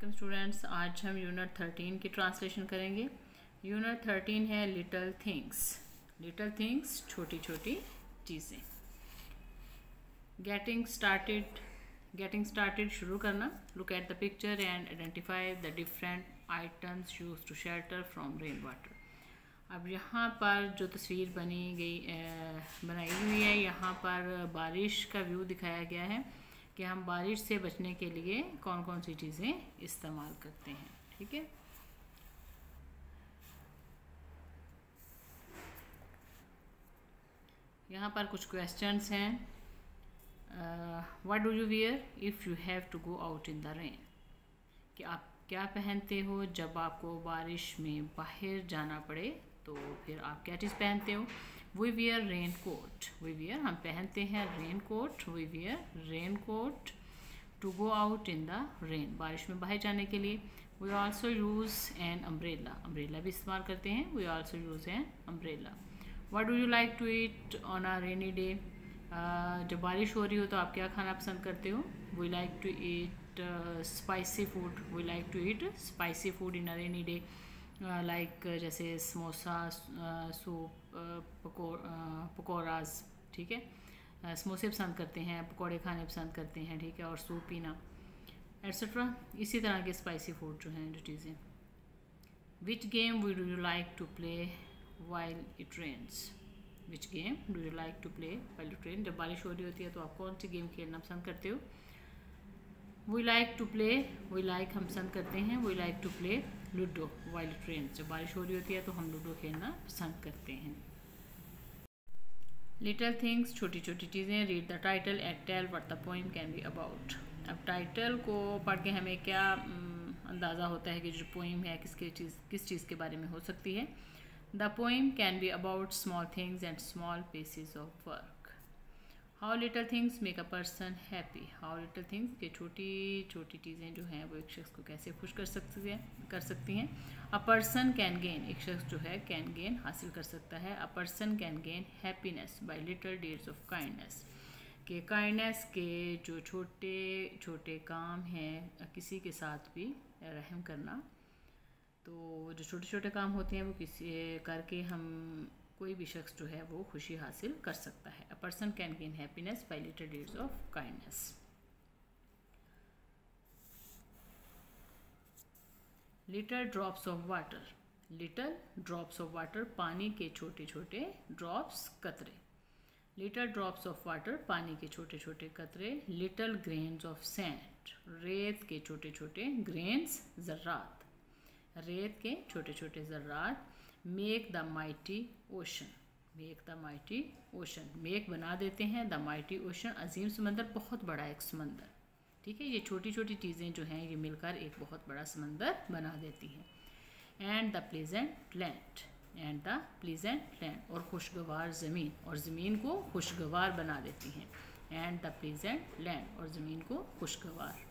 Students, आज हम unit 13 की ट्रांसलेशन करेंगे। यूनिट 13 है लिटिल थिंग्स। लिटिल थिंग्स, छोटी छोटी चीज़ें। गेटिंग स्टार्टेड शुरू करना। Look at the picture and identify the different items use to shelter from rain water. अब यहाँ पर जो तस्वीर बनाई हुई है, यहाँ पर बारिश का व्यू दिखाया गया है कि हम बारिश से बचने के लिए कौन कौन सी चीज़ें इस्तेमाल करते हैं। ठीक है, यहाँ पर कुछ क्वेश्चंस हैं। What do you wear if you have to go out in the rain, कि आप क्या पहनते हो जब आपको बारिश में बाहर जाना पड़े, तो फिर आप क्या चीज़ पहनते हो। We wear rain coat. We wear, हम पहनते हैं rain coat. We wear rain coat to go out in the rain, बारिश में बाहर जाने के लिए। We also use an umbrella. Umbrella भी इस्तेमाल करते हैं। We also use an umbrella. What do you like to eat on a rainy day. जब बारिश हो रही हो तो आप क्या खाना पसंद करते हो। We like to eat spicy food. We like to eat spicy food in a rainy day, like जैसे समोसा, सूप, पकौड़ाज। ठीक है, समोसे पसंद करते हैं, पकौड़े खाने पसंद करते हैं। ठीक है, और सूप पीना एट्सेट्रा, इसी तरह के स्पाइसी फूड जो हैं, जो चीज़ें। Which game would you like to play while it rains. Which game do you like to play while it rain, जब बारिश हो रही होती है तो आप कौन सी गेम खेलना पसंद करते हो। We like to play, we like हम पसंद करते हैं, we like to play ludo while it rains, जब बारिश हो रही होती है तो हम लूडो खेलना पसंद करते हैं। लिटिल थिंग्स, छोटी छोटी चीज़ें। Read the title and tell what the poem can be about. अब टाइटल को पढ़ के हमें क्या अंदाज़ा होता है कि जो पोएम है किस चीज़ के बारे में हो सकती है। The poem can be about small things and small pieces of work. How little things make a person happy. How little things, के छोटी छोटी चीज़ें जो हैं वो एक शख्स को कैसे खुश कर सकती हैं। अ पर्सन कैन गेन, एक शख्स जो है कैन गेन हासिल कर सकता है। A person can gain happiness bye little deeds of kindness, के काइंडनेस के जो छोटे छोटे काम हैं, किसी के साथ भी रहम करना। तो जो छोटे छोटे काम होते हैं वो किसी करके हम कोई भी शख्स जो है वो खुशी हासिल कर सकता है। A person can gain happiness bye little deeds of kindness. Little drops of water. Little drops of water, पानी के छोटे छोटे ड्रॉप्स, कतरे। लिटिल ड्रॉप्स ऑफ वाटर, पानी के छोटे छोटे कतरे। लिटिल ग्रेन्स ऑफ सैंड, रेत के छोटे छोटे ग्रेन्स, ज़र्रात, रेत के छोटे छोटे ज़र्रात। Make the mighty ocean, make the mighty ocean, make बना देते हैं, द माइटी ओशन, अजीम समंदर, बहुत बड़ा एक समंदर। ठीक है, ये छोटी छोटी चीज़ें जो हैं ये मिलकर एक बहुत बड़ा समंदर बना देती हैं। And the pleasant land, and the pleasant land, और खुशगवार ज़मीन, और ज़मीन को खुशगवार बना देती हैं। एंड द प्लीजेंट लैंड, और ज़मीन को खुशगवार।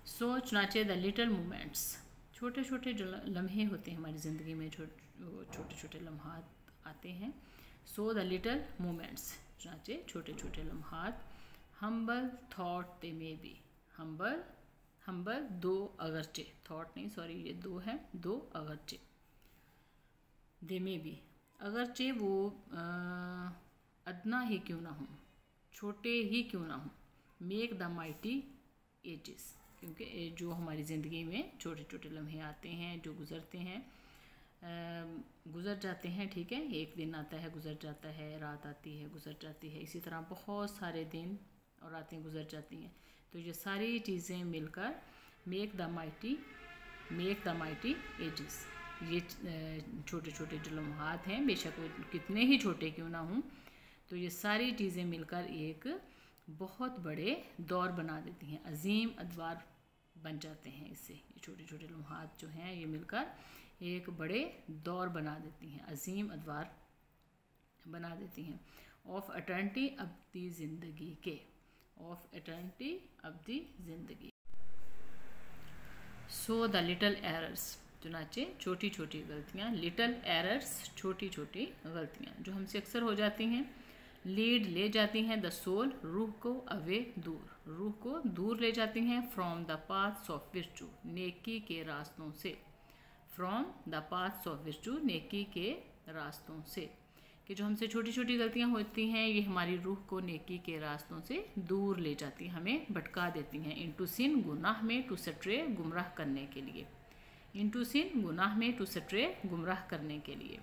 सोच नाचे द लिटिल मोमेंट्स, छोटे छोटे जो लम्हे होते हैं हमारी ज़िंदगी में, छोटे छोटे लम्हात आते हैं। सो द लिटिल मोमेंट्स, नाचे छोटे छोटे लम्हात। Humble thought they may be, humble, humble though अगरचे, थॉट नहीं सॉरी ये दो है, दो अगरचे। दे मे बी, अगरचे वो अदना ही क्यों ना हो, छोटे ही क्यों ना हो। मेक द माइटी एजेस, क्योंकि जो हमारी ज़िंदगी में छोटे छोटे लम्हे आते हैं, जो गुज़रते हैं, गुज़र जाते हैं। ठीक है, एक दिन आता है गुज़र जाता है, रात आती है गुज़र जाती है, इसी तरह बहुत सारे दिन और रातें गुज़र जाती हैं। तो ये सारी चीज़ें मिलकर मेक द माइटी एजेस, ये छोटे छोटे जो लम्हात हैं, बेशक वो कितने ही छोटे क्यों ना हों, तो ये सारी चीज़ें मिलकर एक बहुत बड़े दौर बना देती हैं, अजीम अदवार बन जाते हैं इससे। ये छोटे छोटे लम्हात जो हैं ये मिलकर एक बड़े दौर बना देती हैं, अजीम अदवार बना देती हैं। ऑफ एटर्निटी, अब्दी ज़िंदगी के, ऑफ एटर्निटी अब्दी ज़िंदगी। सो द लिटिल एरर्स, चुनाचे छोटी छोटी गलतियाँ। लिटिल एरर्स, छोटी छोटी गलतियाँ जो हमसे अक्सर हो जाती हैं। लीड ले जाती हैं द सोल रूह को अवे दूर, रूह को दूर ले जाती हैं फ्रॉम द पाथ्स ऑफ विर्चू नेकी के रास्तों से, फ्रॉम द पाथ्स ऑफ विर्चू नेकी के रास्तों से, कि जो हमसे छोटी छोटी गलतियां होती हैं ये हमारी रूह को नेकी के रास्तों से दूर ले जाती हैं, हमें भटका देती हैं। इनटू सिन गुनाह में, टू सट्रे गुमराह करने के लिए, इनटू सिन गुनाह में, टू सट्रे गुमराह करने के लिए,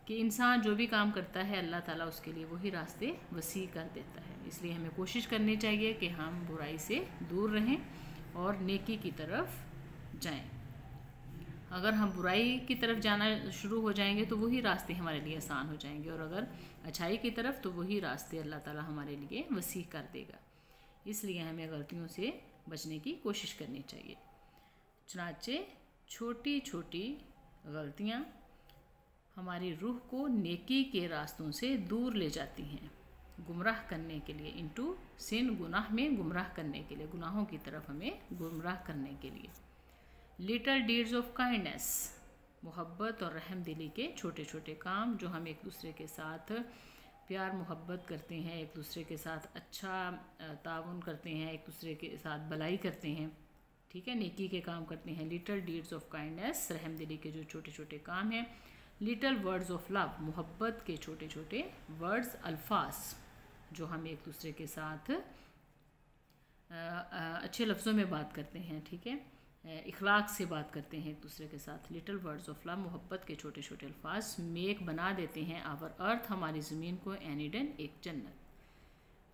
कि इंसान जो भी काम करता है अल्लाह ताला उसके लिए वही रास्ते वसी कर देता है। इसलिए हमें कोशिश करनी चाहिए कि हम बुराई से दूर रहें और नेकी की तरफ जाएं। अगर हम बुराई की तरफ जाना शुरू हो जाएंगे तो वही रास्ते हमारे लिए आसान हो जाएंगे, और अगर अच्छाई की तरफ तो वही रास्ते अल्लाह ताला हमारे लिए वसी कर देगा। इसलिए हमें गलतियों से बचने की कोशिश करनी चाहिए। चुनाचे छोटी छोटी गलतियाँ हमारी रूह को नेकी के रास्तों से दूर ले जाती हैं, गुमराह करने के लिए। इनटू सिन गुनाह में गुमराह करने के लिए, गुनाहों की तरफ हमें गुमराह करने के लिए। लिटल डीड्स ऑफ काइंडनेस, मोहब्बत और रहम दिली के छोटे छोटे काम, जो हम एक दूसरे के साथ प्यार मोहब्बत करते हैं, एक दूसरे के साथ अच्छा ताउन करते हैं, एक दूसरे के साथ भलाई करते हैं, ठीक है, नेकी के काम करते हैं। लिटल डीड्स ऑफ काइंडनेस, रहम दिली के जो छोटे छोटे काम हैं। लिटल वर्ड्स ऑफ लव, मोहब्बत के छोटे छोटे वर्ड्स, अल्फाज, जो हम एक दूसरे के साथ अच्छे लफ्ज़ों में बात करते हैं, ठीक है, इखलाक से बात करते हैं एक दूसरे के साथ। लिटल वर्ड्स ऑफ लव, मोहब्बत के छोटे छोटे अल्फाज, मेक बना देते हैं आवर अर्थ, हमारी ज़मीन को, एन ईडन, एक जन्नत।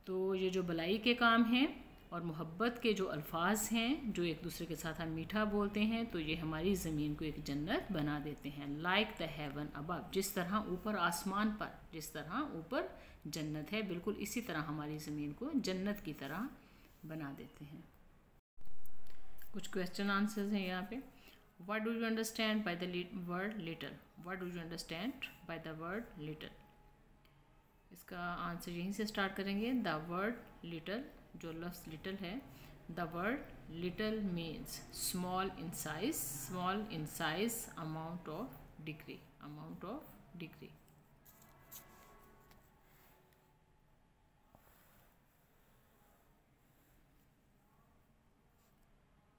तो ये जो भलाई के काम हैं और मोहब्बत के जो अल्फाज हैं जो एक दूसरे के साथ हम मीठा बोलते हैं, तो ये हमारी ज़मीन को एक जन्नत बना देते हैं। लाइक द हेवन अबव, जिस तरह ऊपर आसमान पर, जिस तरह ऊपर जन्नत है, बिल्कुल इसी तरह हमारी ज़मीन को जन्नत की तरह बना देते हैं। कुछ क्वेश्चन आंसर्स हैं यहाँ पे। What do you understand by the word little, what do you understand by the word little. इसका आंसर यहीं से स्टार्ट करेंगे। द वर्ड लिटल, जो लफ्ज़ लिटल है, the word little means small in size, small in size, amount of degree, amount of degree.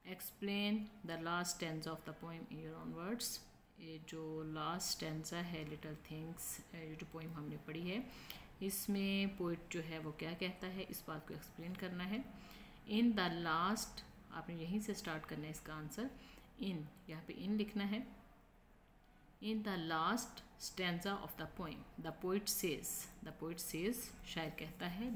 Explain the last stanza of the poem in your own words. ये जो last stanza है little things, ये जो poem हमने पढ़ी है, इसमें poet जो है वो क्या कहता है, इस बात को एक्सप्लेन करना है। इन द लास्ट, आपने यहीं से स्टार्ट करना है इसका आंसर। इन, यहाँ पे इन लिखना है। In the last stanza of the poem the poet says, शायर कहता है,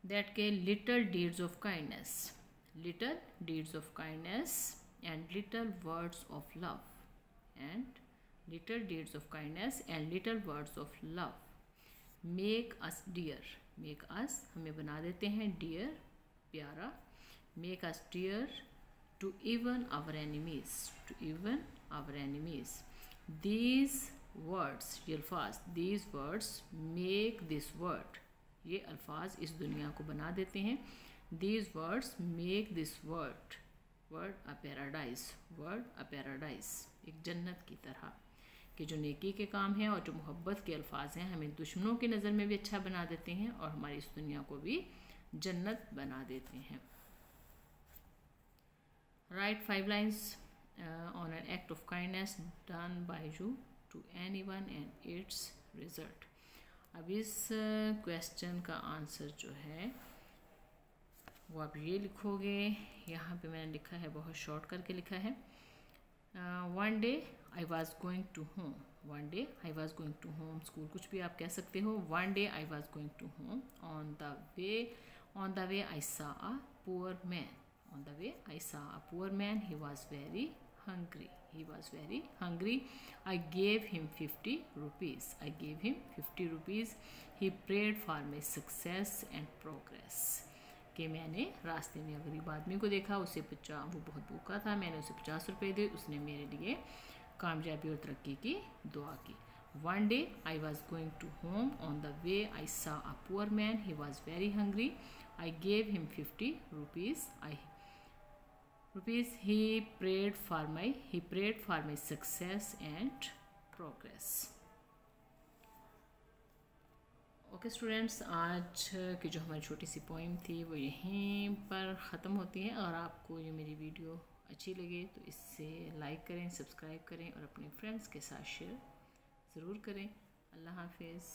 दैट के little deeds of kindness, little deeds of kindness and little words of love, and little deeds of kindness and little words of love make us dear, make us, हमें बना देते हैं dear, प्यारा, make us dear to even our enemies, to even our enemies. These words, ये अल्फाज, these words make this world, ये अल्फाज इस दुनिया को बना देते हैं। These words make this world a paradise, world a paradise, एक जन्नत की तरह, कि जो नेकी के काम हैं और जो मोहब्बत के अल्फाज हैं हमें दुश्मनों की नज़र में भी अच्छा बना देते हैं और हमारी इस दुनिया को भी जन्नत बना देते हैं। Write 5 lines on an act of kindness done by you to anyone and its result. अब इस क्वेश्चन का आंसर जो है वो आप ये लिखोगे, यहाँ पे मैंने लिखा है, बहुत शॉर्ट करके लिखा है। One day I was going to home, one day I was going to home, school कुछ भी आप कह सकते हो। One day I was going to home, on the way I saw a poor man, on the way I saw a poor man, he was very hungry, he was very hungry. I gave him 50 rupees, I gave him 50 rupees. He prayed for my success and progress, कि मैंने रास्ते में गरीब आदमी को देखा, उसे वो बहुत भूखा था, मैंने उसे 50 रुपये दिए, उसने मेरे लिए कामयाबी और तरक्की की दुआ की। One day I was going to home, on the way I saw a poor man, he was very hungry. I gave him 50 rupees. He prayed for my success and progress. Okay students, आज की जो हमारी छोटी सी poem थी वो यहीं पर ख़त्म होती है। और आपको ये मेरी वीडियो अच्छी लगे तो इससे लाइक करें, सब्सक्राइब करें और अपने फ्रेंड्स के साथ शेयर ज़रूर करें। अल्लाह हाफिज़।